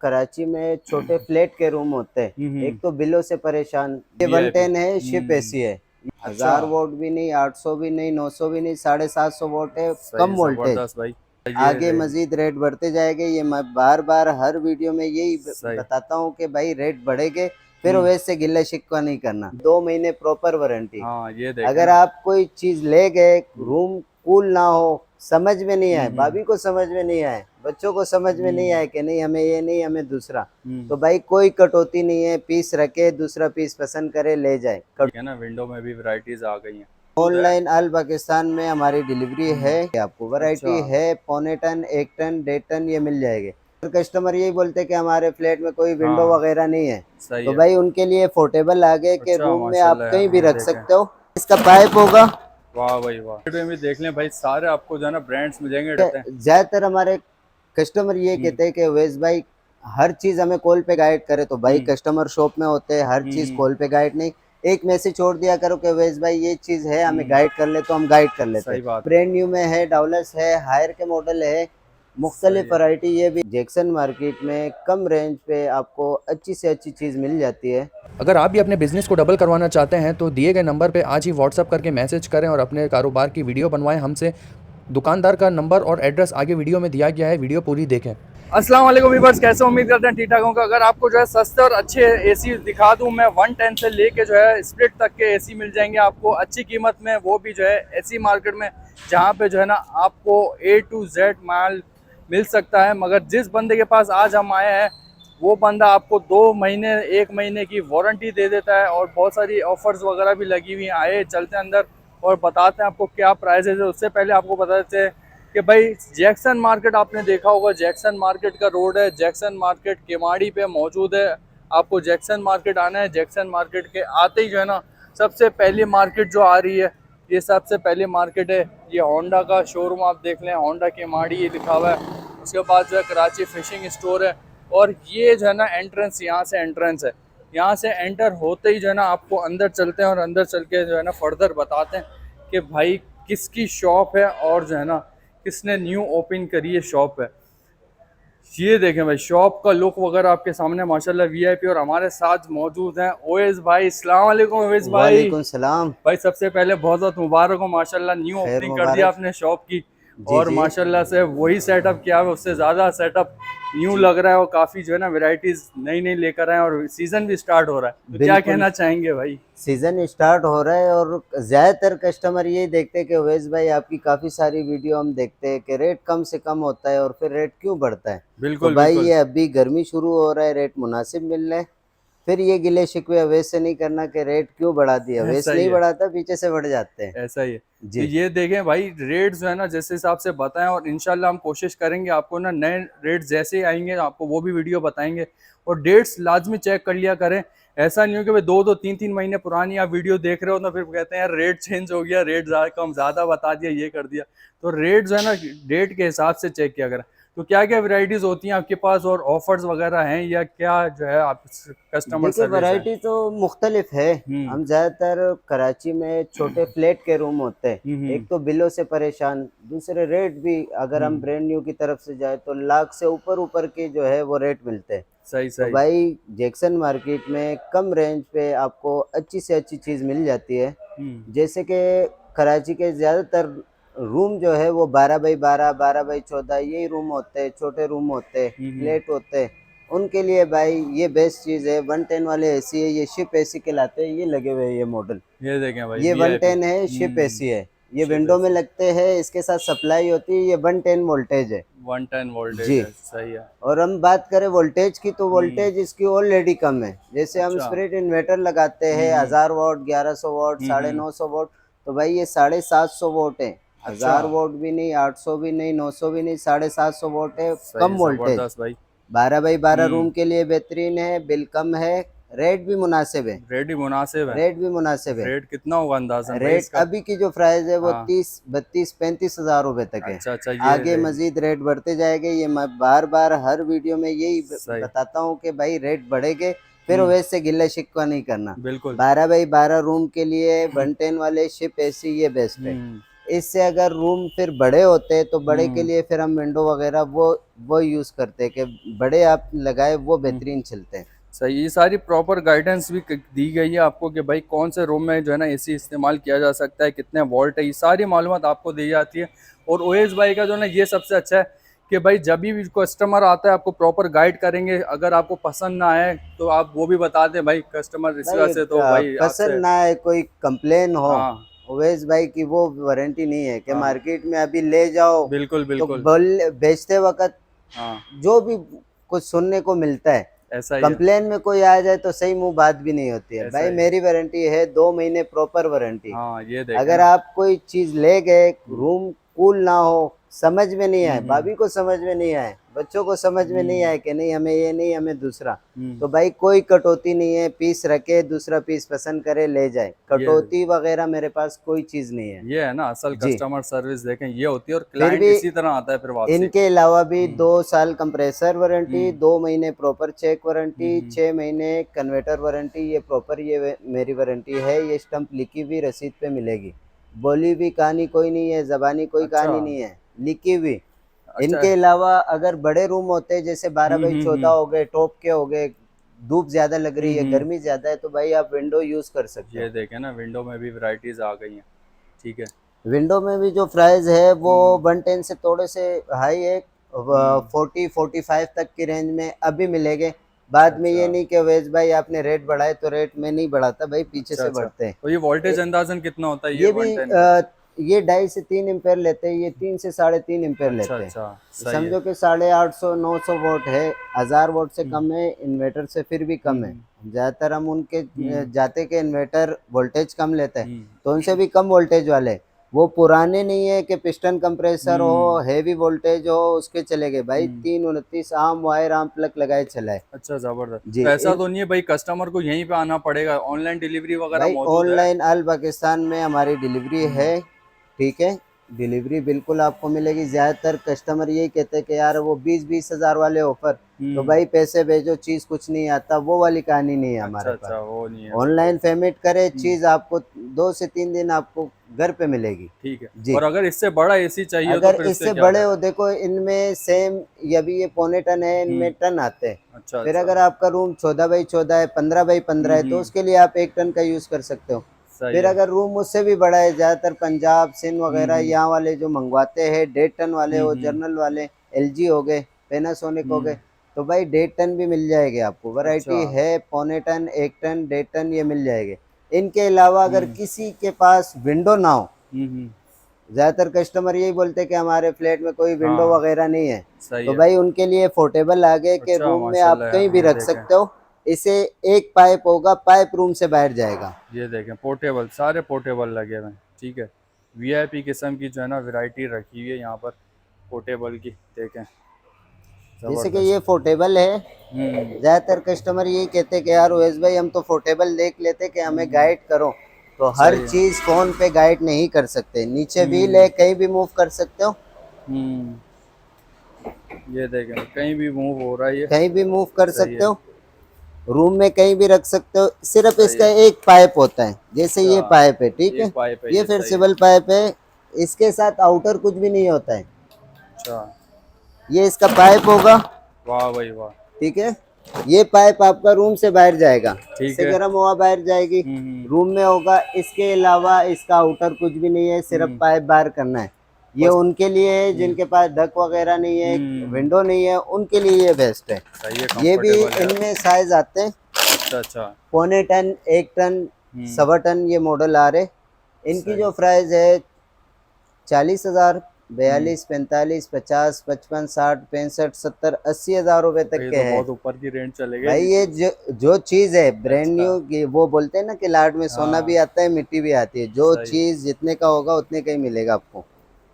कराची में छोटे फ्लैट के रूम होते हैं, एक तो बिलों से परेशान। ये वीआईपी। 110 है, शिप एसी है। अच्छा। 1000 वोल्ट भी नहीं, 800 भी नहीं, 900 भी नहीं, 750 वोल्ट है, कम सही, वोल्टेज। जबरदस्त भाई। ये आगे देख। मजीद रेट बढ़ते जाएंगे, ये मैं बार बार हर वीडियो में यही सही। बताता हूँ कि भाई रेट बढ़ेंगे। फिर हम्म। वैसे गिल्ला शिकवा नहीं करना। 2 महीने प्रॉपर वारंटी। हाँ, ये देखे अगर ना। आप कोई चीज ले गए, हम्म। रूम कूल ना हो, समझ में नहीं आए, हम्म। भाभी को समझ में नहीं आए, बच्चों को समझ में नहीं हम्म। आए कि नहीं हमें ये नहीं, हमें दूसरा, हम्म। तो भाई कोई कटौती नहीं है। पीस रखे, दूसरा पीस पसंद करे ले जाए। ठीक है ना, विंडो में भी वैरायटीज आ गई हैं। दूध है। ऑनलाइन अल पाकिस्तान में हमारी डिलीवरी है। हम्म। आपको अच्छा। वैरायटी है, पौने टन, 1 टन, 1.5 टन ये मिल जाएगी। कस्टमर यही बोलते हैं कि हमारे फ्लैट में कोई विंडो हाँ। वगैरह नहीं है, सही तो है। भाई उनके लिए पोर्टेबल आ गए कि अच्छा, रूम में आप माशाल्लाह, कहीं भी ये रख देखें। सकते हो। इसका पाइप होगा। वाह भाई वाह, में भी देख लें भाई, सारे आपको जो है ना ब्रांड्स मिलेंगे रहते हैं। ज्यादातर हमारे कस्टमर ये हम्म। कहते हैं कि वेस भाई हर चीज हमें कॉल पे गाइड करे, तो भाई हम्म। कस्टमर शॉप में होते हैं, हर चीज हम्म। कॉल पे गाइड नहीं। एक मैसेज छोड़ दिया करो कि वेस भाई ये चीज है, हमें हम्म। गाइड कर ले, तो हम गाइड कर लेते हैं। सही बात है। ब्रांड न्यू में है, डाउलस है, हायर के मॉडल है, सही मुख्तलिफ है। वैरायटी। ये भी जैक्सन मार्केट में कम रेंज पे आपको अच्छी से अच्छी चीज मिल जाती है। अगर आप भी अपने बिजनेस को डबल करवाना चाहते हैं तो दिए गए नंबर पे आज ही व्हाट्सअप करके मैसेज करें और अपने कारोबार की वीडियो बनवाएं हमसे। दुकानदार का नंबर और एड्रेस आगे वीडियो में दिया गया है, वीडियो पूरी देखें। अस्सलाम वालेकुम व्यूअर्स, कैसे उम्मीद करते हैं ठीक ठाक होंगे। अगर आपको जो है सस्ते और अच्छे एसी दिखा दूं मैं, 110 से लेके जो है स्प्लिट तक के एसी मिल जाएंगे आपको अच्छी कीमत में, वो भी जो है एसी मार्केट में, जहां पे जो है ना आपको A to Z माल मिल सकता है। मगर जिस बंदे के पास आज हम आए हैं, वो बंदा आपको 2 महीने 1 महीने की वारंटी दे देता है और बहुत सारी ऑफर्स वगैरह भी लगी हुई हैं। आए चलते हैं अंदर और बताते हैं आपको क्या प्राइसेज है। उससे पहले आपको बता देते हैं कि भाई जैक्सन मार्केट आपने देखा होगा, जैक्सन मार्केट का रोड है, जैक्सन मार्केट केमाड़ी पे मौजूद है। आपको जैक्सन मार्केट आना है, जैक्सन मार्केट के आते ही जो है ना सबसे पहली मार्केट जो आ रही है, ये सबसे पहली मार्केट है। ये होंडा का शोरूम आप देख लें, होंडा केमाड़ी ये लिखा हुआ है। उसके बाद जो है कराची फिशिंग स्टोर है, और ये जो है ना एंट्रेंस, यहाँ से एंट्रेंस है। यहाँ से एंटर होते ही जो है ना आपको अंदर चलते हैं और अंदर चल के जो है ना फर्दर बताते हैं कि भाई किसकी शॉप है और जो है ना किसने न्यू ओपन करी है शॉप है। ये देखें भाई, शॉप का लुक वगैरह आपके सामने माशाल्लाह वीआईपी। और हमारे साथ मौजूद हैं ओवैस भाई। अस्सलाम वालेकुम ओवैस भाई। वालेकुम सलाम। भाई सबसे पहले बहुत बहुत मुबारक हो, माशाल्लाह न्यू खैर ओपनिंग कर दिया मुबारक। आपने शॉप की। जी और जी। माशाल्लाह से वही सेटअप किया है, उससे ज़्यादा सेटअप न्यू जी लग रहा है, और काफ़ी जो है ना वैरायटीज़ नई नई लेकर आए हैं, और सीज़न भी स्टार्ट हो रहा है, तो क्या बिल्कुल। कहना चाहेंगे भाई। सीजन स्टार्ट हो रहा है और ज्यादातर कस्टमर ये देखते हैं कि अवैस भाई आपकी काफी सारी वीडियो हम देखते हैं कि रेट कम से कम होता है और फिर रेट क्यों बढ़ता है। तो बिल्कुल भाई बिल्कुल। ये अभी गर्मी शुरू हो रहा है, रेट मुनासिब मिल रहे हैं। फिर ये गिले शिकवे अवैस से नहीं करना कि रेट क्यों बढ़ा दिया, अवैस ऐसा ही नहीं है। बढ़ाता, पीछे से बढ़ जाते हैं। ऐसा ही है। तो जी ये देखें भाई, रेट जो है ना जिस हिसाब से बताएं, और इंशाल्लाह हम कोशिश करेंगे आपको ना नए रेट जैसे ही आएंगे आपको वो भी वीडियो बताएंगे। और डेट्स लाजमी चेक कर लिया करें। ऐसा नहीं हो कि भाई 2-2 3-3 महीने पुरानी आप वीडियो देख रहे हो ना, फिर कहते हैं यार रेट चेंज हो गया, रेट कम ज़्यादा बता दिया, ये कर दिया। तो रेट जो है ना डेट के हिसाब से चेक किया करें। तो क्या क्या वैरायटीज़ होती हैं आपके पास, और ऑफर्स वगैरह हैं, या क्या जो है आप कस्टमर देखिए, सर्विस है। वैरायटी तो मुख्तलिफ है। हम्म। हम ज़्यादातर कराची में छोटे फ्लैट के रूम होते हैं, एक हम्म। तो बिलों से परेशान, दूसरे रेट भी अगर हम हम्म। ब्रांड न्यू की तरफ से जाए तो लाख से ऊपर ऊपर के जो है वो रेट मिलते हैं। सही तो सही। भाई जैक्सन मार्केट में कम रेंज पे आपको अच्छी से अच्छी चीज़ मिल जाती है। हम्म। जैसे कि कराची के ज़्यादातर रूम जो है वो 12 बाई 12, 12 बाई 14 यही रूम होते हैं, छोटे रूम होते हैं, हम्म। फ्लैट होते हैं। उनके लिए भाई ये बेस्ट चीज़ है। 110 वाले एसी है, ये शिप एसी कहलाते हैं, ये लगे हुए हैं ये मॉडल। ये देखें भाई ये वीआईपी। 110 है, शिप एसी है। ये शिप विंडो में ऐसी लगते हैं, इसके साथ सप्लाई होती है। ये 110 वोल्टेज है। 110 वोल्टेज जी। है, सही है। और हम बात करें वोल्टेज की, तो हम्म। वोल्टेज इसकी ऑलरेडी कम है। जैसे हम अच्छा। स्प्लिट इन्वर्टर लगाते हैं, हम्म। 1000 वोट, 1100 वोट, साढ़े हम्म। नौ सौ वोट, तो भाई ये 750 वोट है। अच्छा। 1000 वोट भी नहीं, 800 भी नहीं, 900 भी नहीं, 750 वोट है, कम सही, वोल्टेज। जबरदस्त भाई। 12 बाई 12 हम्म। रूम के लिए बेहतरीन है, बिल कम है, रेट भी मुनासिब है। रेट ही मुनासिब है। रेट भी मुनासिब है। रेट कितना होगा अंदाजन भाई रेट इसका। अभी की जो प्राइस है वो हाँ। 30, 32, 35 हज़ार रुपए तक है। अच्छा अच्छा, ये आगे देख। मजीद रेट बढ़ते जाएंगे, ये मैं बार बार हर वीडियो में यही सही। बताता हूँ कि भाई रेट बढ़ेंगे। फिर हम्म। वैसे गिल्ला शिकवा नहीं करना। बिल्कुल। 12 बाई 12 रूम के लिए 110 वाले शिप एसी ये बेस्ट है। हम्म। इससे अगर रूम फिर बड़े होते तो बड़े के हम्म। लिए फिर हम विंडो वगैरह वो यूज़ करते हैं कि बड़े आप लगाए वो बेहतरीन चलते हैं। सही, ये सारी प्रॉपर गाइडेंस भी दी गई है आपको कि भाई कौन से रूम में जो है ना एसी इस्तेमाल किया जा सकता है, कितने वोल्ट है, ये सारी मालूमात आपको दी जाती है। और ओएस भाई का जो है ना ये सबसे अच्छा है कि भाई जब भी कस्टमर आता है आपको प्रॉपर गाइड करेंगे। अगर आपको पसंद ना आए तो आप वो भी बता दें भाई कस्टमर इस वजह भाई से, तो भाई आपसे। पसंद ना आए कोई कंप्लेन हो, हाँ ओवेस भाई की वो वारंटी नहीं है कि हाँ, मार्केट में अभी ले जाओ बिल्कुल तो बिल्कुल। बोल बेचते वक्त हाँ, जो भी कुछ सुनने को मिलता है, ऐसा ही है, कंप्लेन में कोई आ जाए तो सही मुंह बात भी नहीं होती है। ऐसा भाई ही है। मेरी वारंटी है 2 महीने प्रॉपर वारंटी। हाँ, ये देखें अगर ना। आप कोई चीज ले गए, हम्म रूम कूल ना हो, समझ में नहीं आए, हम्म भाभी को समझ में नहीं आए, बच्चों को समझ में नहीं हम्म आए कि नहीं हमें ये नहीं हमें दूसरा, हम्म, तो भाई कोई कटौती नहीं है। पीस रखे दूसरा पीस पसंद करे ले जाए, ये कटौती वगैरह मेरे पास कोई चीज नहीं है। ये है ना असल जी। कस्टमर सर्विस, देखें ये होती है। और फिर क्लाइंट भी इसी तरह आता है फिर वापसी। इनके अलावा भी 2 साल कंप्रेसर वारंटी, हम्म 2 महीने प्रॉपर चेक वारंटी, हम्म, 6 महीने कन्वर्टर वारंटी। ये प्रॉपर मेरी वारंटी है। ये स्टंप लिखी हुई रसीद पे मिलेगी। बोली हुई कहानी कोई नहीं है, जबानी कोई अच्छा कहानी नहीं है, लिखी हुई। अच्छा। इनके अलावा अगर बड़े रूम होते हैं जैसे 12 बाई 14 हो गए, टॉप के हो गए, धूप ज़्यादा लग रही है, हम्म, गर्मी ज़्यादा है, तो भाई आप विंडो यूज़ कर सकते ये हो। देखें ना, विंडो में भी वैरायटीज आ गई हैं। ठीक है। विंडो में भी जो प्राइस है वो हम्म 110 से थोड़े से हाई है, हम्म, 40-45 तक की रेंज में अभी मिलेंगे। बाद में ये अच्छा नहीं कि वेज भाई आपने रेट बढ़ाए तो रेट में नहीं बढ़ाता, भाई पीछे अच्छा से अच्छा। बढ़ते हैं। तो ये वोल्टेज ए- अंदाजन कितना होता है ये ये भी 110 का? ये 2.5 से 3 एम्पेयर लेते हैं, ये 3 से 3.5 एम्पेयर अच्छा लेते हैं। अच्छा, सही है। समझो कि 850-900 वोट है, 1000 वोट से हम्म कम है, इन्वर्टर से फिर भी कम है। हम्म ज़्यादातर हम उनके हम्म जाते के इन्वर्टर वोल्टेज कम लेते हैं, हम्म तो उनसे भी कम वोल्टेज वाले। वो पुराने नहीं है कि पिस्टन कंप्रेसर हो, हम्म हैवी वोल्टेज हो, उसके चलेगे भाई हम्म, 329 आम वायर आम प्लग लगाए चलाए। अच्छा ज़बरदस्त। जी। तो ऐसा तो नहीं है भाई कस्टमर को यहीं पे आना पड़ेगा, ऑनलाइन डिलीवरी वगैरह भाई मौजूद है? ऑनलाइन अल पाकिस्तान में हमारी डिलीवरी हम्म है। ठीक है, डिलीवरी बिल्कुल आपको मिलेगी। ज़्यादातर कस्टमर यही कहते हैं कि यार वो 20-20 हज़ार वाले ऑफ़र, तो हम्म, भाई पैसे भेजो चीज़ कुछ नहीं आता, वो वाली कहानी नहीं है अच्छा हमारे पास। अच्छा, वो नहीं है बिल्कुल। ऑनलाइन पेमेंट करे, हम्म, चीज़ आपको 2 से 3 दिन आपको घर पे मिलेगी। ठीक है। जी। और अगर इससे बड़ा एसी चाहिए हो तो अगर फिर उसके इससे क्या बड़े क्या? हो, देखो इनमें सेम, ये भी ये पौने टन है, इनमें हम्म, टन आते हैं। अच्छा फिर अच्छा। अगर आपका रूम 14 बाई 14 है, 15 बाई 15 है, तो हम्म, उसके लिए आप 1 टन का यूज़ कर सकते हो। सही फिर है। अगर रूम उससे भी बड़ा है, ज़्यादातर पंजाब सिंध वगैरह हम्म यहाँ वाले जो मंगवाते हैं 1.5 टन वाले, वो हम्म जर्नल वाले, एलजी हो गए, पैनासोनिक हो हम्म, गए, तो भाई 1.5 टन भी मिल जाएगी आपको। अच्छा। वैरायटी है, पौने टन, 1 टन, 1.5 टन, ये मिल जाएंगे। इनके अलावा अगर हम्म किसी के पास विंडो ना हो, हम्म, ज़्यादातर कस्टमर यही बोलते हैं कि हमारे फ्लैट में कोई विंडो हाँ, वगैरह नहीं है, सही तो है। भाई उनके लिए पोर्टेबल आ गए कि अच्छा, रूम में आप माशाल्लाह, कहीं भी ये रख देखें, सकते हो। इसे एक पाइप होगा, पाइप रूम से बाहर जाएगा। ये देखें पोर्टेबल, सारे पोर्टेबल लगे हुए हैं। ठीक है। वीआईपी किस्म की जो है ना वैरायटी रखी हुई है यहाँ पर पोर्टेबल की, देखें जैसे कि ज़बरदस्त। ये पोर्टेबल है, हम्म ज़्यादातर कस्टमर यही कहते हैं कि यार ओएस भाई हम तो पोर्टेबल देख लेते कि हमें हम्म, गाइड करो, तो हर सही है। चीज़ फ़ोन पे गाइड नहीं कर सकते। नीचे व्हील हम्म है, कहीं भी मूव कर सकते हो, हम्म, ये देखें कहीं भी मूव हो रहा है ये। कहीं भी मूव कर सही सकते है, हो, रूम में कहीं भी रख सकते हो। सिर्फ सही इसका है। एक पाइप होता है, जैसे अच्छा, ये पाइप है, ठीक एक है, पाइप है ये ये, फिर सही है। सिबल पाइप है। इसके साथ आउटर कुछ भी नहीं होता है, अच्छा, ये इसका पाइप होगा। वाह भाई वाह। ठीक है, ये पाइप आपका रूम से बाहर जाएगा, ठीक इससे है। गर्म हवा बाहर जाएगी, हम्म, रूम में होगा। इसके अलावा इसका आउटर कुछ भी नहीं है, सिर्फ हम्म, पाइप बाहर करना है। ये बस। उनके लिए है हम्म जिनके पास डक वगैरह नहीं है, हम्म, विंडो नहीं है, उनके लिए ये बेस्ट है। सही है, ये भी कंफर्टेबल है। इनमें साइज आते हैं, अच्छा अच्छा। पौने टन, 1 टन, हम्म, 1.25 टन, ये मॉडल आ रहे। इनकी सही। जो प्राइस है 40,000, हम्म, 42, 45, 50, 55, 60, 65, 70, 80,000 रुपए तक ये के तो हैं। बहुत ऊपर की रेंज चले गए भाई जी। ये जो चीज़ है ब्रांड अच्छा, न्यू की, वो बोलते हैं ना कि लाट में सोना भी हाँ, आता है, मिट्टी भी आती है। जो सही है। चीज़ जितने का होगा उतने का ही मिलेगा आपको।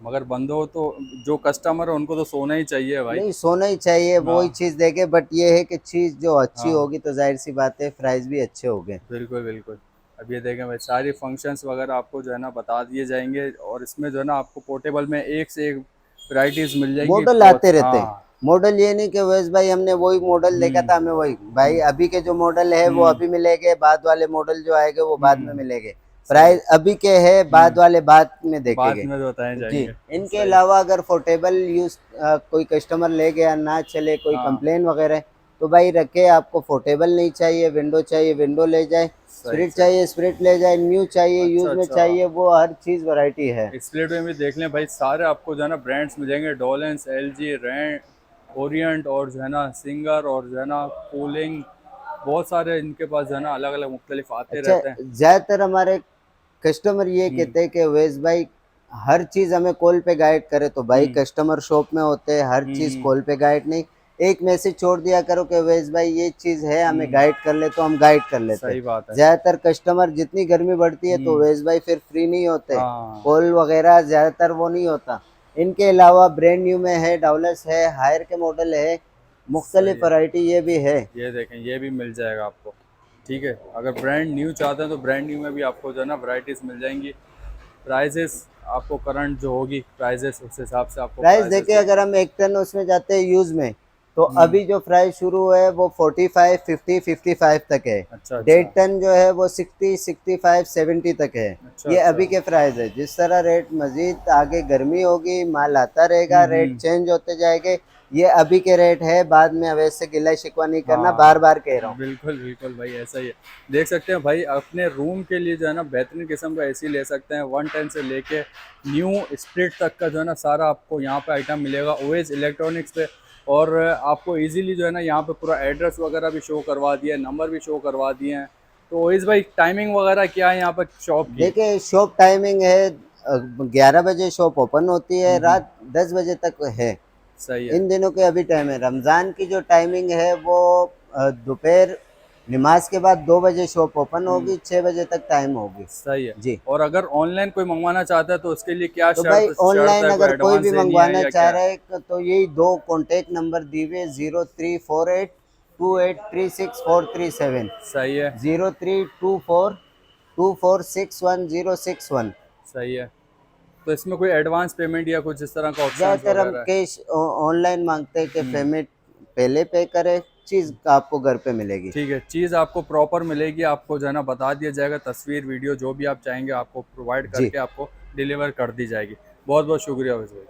मगर बंदो तो, जो कस्टमर है उनको तो सोना ही चाहिए भाई। नहीं, सोना ही चाहिए, वो ही हाँ चीज़ देके, बट ये है कि चीज़ जो अच्छी हाँ, होगी तो जाहिर सी बात है प्राइस भी अच्छे होंगे। बिल्कुल बिल्कुल। अब ये देखें भाई, सारी फंक्शंस वगैरह आपको जो है ना बता दिए जाएंगे। और इसमें जो है ना आपको पोर्टेबल में एक से एक वैरायटीज मिल जाएंगी मॉडल बहुत। आते रहते हैं। हाँ। मॉडल ये नहीं कि वैस भाई हमने वही मॉडल देखा था, हमें वही। भाई हम्म अभी के जो मॉडल है वो हम्म अभी मिलेंगे, बाद वाले मॉडल जो आएंगे वो बाद में हम्म, मिलेंगे। प्राइस अभी के है, बाद वाले बाद में बाद देखेंगे में बताए जी। जाएंगे। इनके सही। अलावा अगर पोर्टेबल यूज कोई कस्टमर ले गया ना चले, कोई हाँ कंप्लेन वगैरह, तो भाई रखे, आपको पोर्टेबल नहीं चाहिए, विंडो ले जाए, सही स्प्रिट सही। चाहिए स्प्रिट ले जाए, न्यू चाहिए अच्छा यूज में अच्छा, चाहिए, वो हर चीज़ वैरायटी है। स्प्लिट में भी देख लें भाई, सारे आपको जो है ना ब्रांड्स मिल जाएंगे, डोलेंस, एलजी, रैंड, ओरिएंट और जो है ना सिंगर और जो है ना कूलिंग, बहुत सारे इनके पास जो है ना अलग अलग मुख्तलिफ आते अच्छा, रहते हैं। ज़्यादातर हमारे कस्टमर ये हम्म कहते हैं कि अवैस भाई हर चीज़ हमें कॉल पे गाइड करे, तो भाई हम्म कस्टमर शॉप में होते हैं, हर चीज़ हम्म, कॉल पे गाइड नहीं, एक मैसेज छोड़ दिया करो कि अवैस भाई ये चीज़ है, हमें हम्म, गाइड कर ले, तो हम गाइड कर लेते हैं। सही बात है। ज़्यादातर कस्टमर जितनी गर्मी बढ़ती है तो हम्म, अवैस भाई फिर फ्री नहीं होते, हाँ कॉल वगैरह ज़्यादातर वो नहीं होता। इनके अलावा ब्रांड न्यू में है, डाउलस है, हायर के मॉडल है, सही मुख्तलिफ है। वैरायटी ये भी है। ये देखें, ये भी मिल जाएगा आपको। ठीक है, अगर ब्रांड न्यू चाहते हैं तो ब्रांड न्यू में भी आपको जो है ना वैरायटीज मिल जाएंगी। प्राइजेस आपको करंट जो होगी प्राइजेस, उस हिसाब से आपको प्राइस प्राइजेस देखिए, अगर देंगे। हम 1 टन उसमें जाते हैं यूज में, तो हम्म, अभी जो प्राइस शुरू है वो 45, 50, 55 तक है। अच्छा 1.5 टन जो है वो 60, 65, 70 तक है। अच्छा ये अच्छा। अभी के प्राइस है। जिस तरह रेट मजीद आगे गर्मी होगी, माल आता रहेगा, रेट हम्म, चेंज होते जाएंगे। ये अभी के रेट है, बाद में अवैस से गिला शिकवा नहीं करना, बार हाँ बार कह रहा हूँ। बिल्कुल बिल्कुल भाई, ऐसा ही है। देख सकते हैं भाई, अपने रूम के लिए जो है ना बेहतरीन किस्म का एसी ले सकते हैं। 110 से लेके न्यू स्प्लिट तक का जो है ना सारा आपको यहाँ पे आइटम मिलेगा ओएस इलेक्ट्रॉनिक्स पे। और आपको इजीली जो है ना यहाँ पे पूरा एड्रेस वगैरह भी शो करवा दिया है, नंबर भी शो करवा दिए हैं। तो ओएस भाई, टाइमिंग वगैरह क्या है यहाँ पर शॉप की? देखिए, शॉप टाइमिंग है 11 बजे शॉप ओपन होती है, हम्म, रात 10 बजे तक है। सही है। इन दिनों के अभी टाइम है। रमज़ान की जो टाइमिंग है वो दोपहर नमाज के बाद 2 बजे शॉप ओपन हम्म, होगी, 6 बजे तक टाइम होगी सही है। जी। और अगर ऑनलाइन कोई मंगवाना चाहता है तो उसके लिए क्या तो भाई शर्त शर्त ऑनलाइन है? कोई अगर कोई एडवांस भी देनी है मंगवाना या चाह क्या? रहा है तो यही 2 कॉन्टेक्ट नंबर दिए हुए, 0348283647, सही है। 03242461 061। तो इसमें कोई एडवांस पेमेंट या कुछ इस तरह का ऑप्शंस ज़्यादातर हम वगैरह है? कैश ऑनलाइन मांगते हैं कि हम्म, पेमेंट पहले पे करें, चीज़ आपको घर पे मिलेगी। ठीक है, चीज़ आपको प्रॉपर मिलेगी, आपको जो है ना बता दिया जाएगा, तस्वीर वीडियो जो भी आप चाहेंगे आपको प्रोवाइड जी। करके आपको डिलीवर कर दी जाएगी। बहुत बहुत शुक्रिया वैसे भाई।